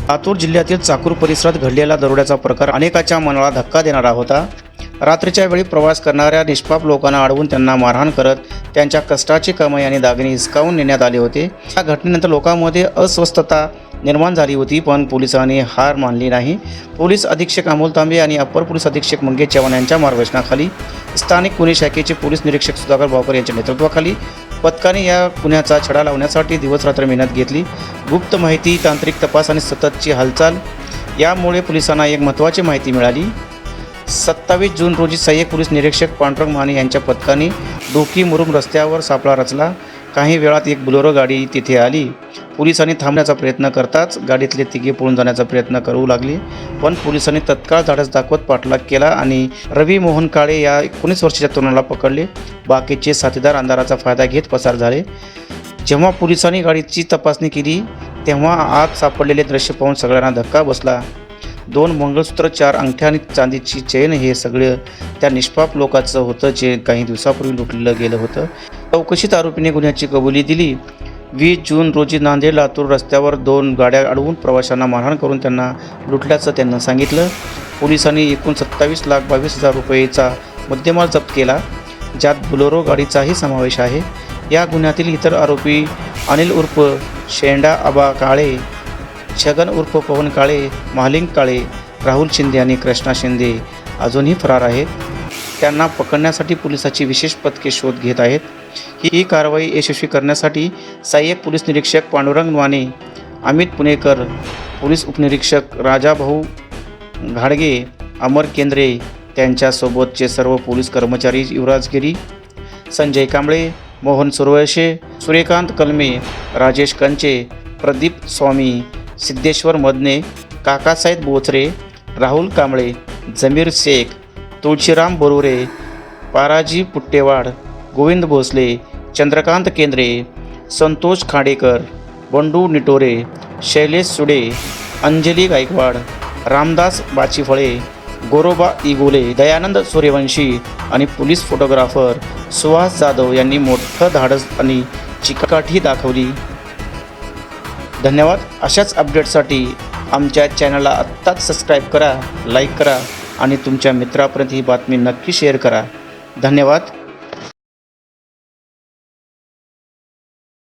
लातूर जिल्ह्यातील चाकूर परिसरात घडलेला दरोड्याचा प्रकार अनेकाच्या मनाला धक्का देणारा होता। रात्रीच्या वेळी प्रवास करणाऱ्या निष्पाप लोकांना अडवून त्यांना मारहाण करत त्यांच्या कष्टाची कमाई आणि दागिने हिसकावून नेण्यात आले होते। या घटनेनंतर लोकांमध्ये अस्वस्थता निर्माण झाली होती, पण पोलिसांनी हार मानली नाही। पोलीस अधीक्षक अमोल तांबे आणि अप्पर पोलीस अधीक्षक मंगेश चव्हाण यांच्या मार्गदर्शनाखाली स्थानिक गुन्हे शाखेचे पोलीस निरीक्षक सुधाकर भावकर यांच्या नेतृत्वाखाली पथकाने या गुन्ह्याचा छडा लावण्यासाठी दिवसरात्र मेहनत घेतली। गुप्त माहिती, तांत्रिक तपास आणि सततची हालचाल यामुळे पोलिसांना एक महत्त्वाची माहिती मिळाली। 27 जून रोजी सहाय्यक पोलीस निरीक्षक पांडुरंग माने यांच्या पथकाने डोकी मुरुम रस्त्यावर सापळा रचला। काही वेळात एक बोलेरो गाडी तिथे आली। पोलिसांनी थांबण्याचा प्रयत्न करताच गाडीतले तिघे पळून जाण्याचा प्रयत्न करू लागले, पण पोलिसांनी तत्काळ धाडस दाखवत पाठलाग केला आणि रवी मोहन काळे या 19 वर्षाच्या तरुणाला पकडले। बाकीचे साथीदार अंधाराचा फायदा घेत पसार झाले। जेव्हा पोलिसांनी गाडीची तपासणी केली तेव्हा आत सापडलेले दृश्य पाहून सगळ्यांना धक्का बसला। 2 मंगळसूत्र, 4 अंगठ्या आणि चांदीची चेन हे सगळं त्या निष्पाप लोकांचं होतं, जे काही दिवसापूर्वी लुटलं गेलं होतं। चौकशीत आरोपीने गुन्ह्याची कबुली दिली। 20 जून रोजी नांदेड लातूर रस्त्यावर 2 गाड्या अडवून प्रवाशांना मारहाण करून त्यांना लुटल्याचं त्यांना सांगितलं। पोलिसांनी एकूण 27,22,000 रुपयेचा मुद्देमाल जप्त केला, ज्यात बोलेरो गाडीचाही समावेश आहे। या गुन्ह्यातील इतर आरोपी अनिल उर्फ शेंडा आबा काळे, छगन उर्फ पवन काळे, महालिंग काळे, राहुल शिंदे आणि कृष्णा शिंदे अजूनही फरार आहेत। त्यांना पकडण्यासाठी पोलिसांची विशेष पथके शोध घेत आहेत। ही कारवाई यशस्वी करण्यासाठी सहाय्यक पोलीस निरीक्षक पांडुरंग माने, अमित पुणेकर, पोलीस उपनिरीक्षक राजाभाऊ घाडगे, अमर केंद्रे, त्यांच्यासोबतचे सर्व पोलीस कर्मचारी युवराज गिरी, संजय कांबळे, मोहन सुरवशे, सूर्यकांत कलमे, राजेश कंचे, प्रदीप स्वामी, सिद्धेश्वर मदने, काकासाहेब बोचरे, राहुल कांबळे, जमीर शेख, तुळशीराम बोरुरे, पाराजी पुट्टेवाड, गोविंद भोसले, चंद्रकांत केंद्रे, संतोष खाडेकर, बंडू निटोरे, शैलेश सुडे, अंजली गायकवाड, रामदास बाचीफळे, गोरोबा इगोले, दयानंद सूर्यवंशी आणि पोलीस फोटोग्राफर सुहास जाधव यांनी मोठं धाडस आणि चिकाटी दाखवली। धन्यवाद। अशाच अपडेट्ससाठी आमच्या चॅनलला आत्ताच सबस्क्राईब करा, लाईक करा आणि तुमच्या मित्रापर्यंत ही बातमी नक्की शेअर करा। धन्यवाद।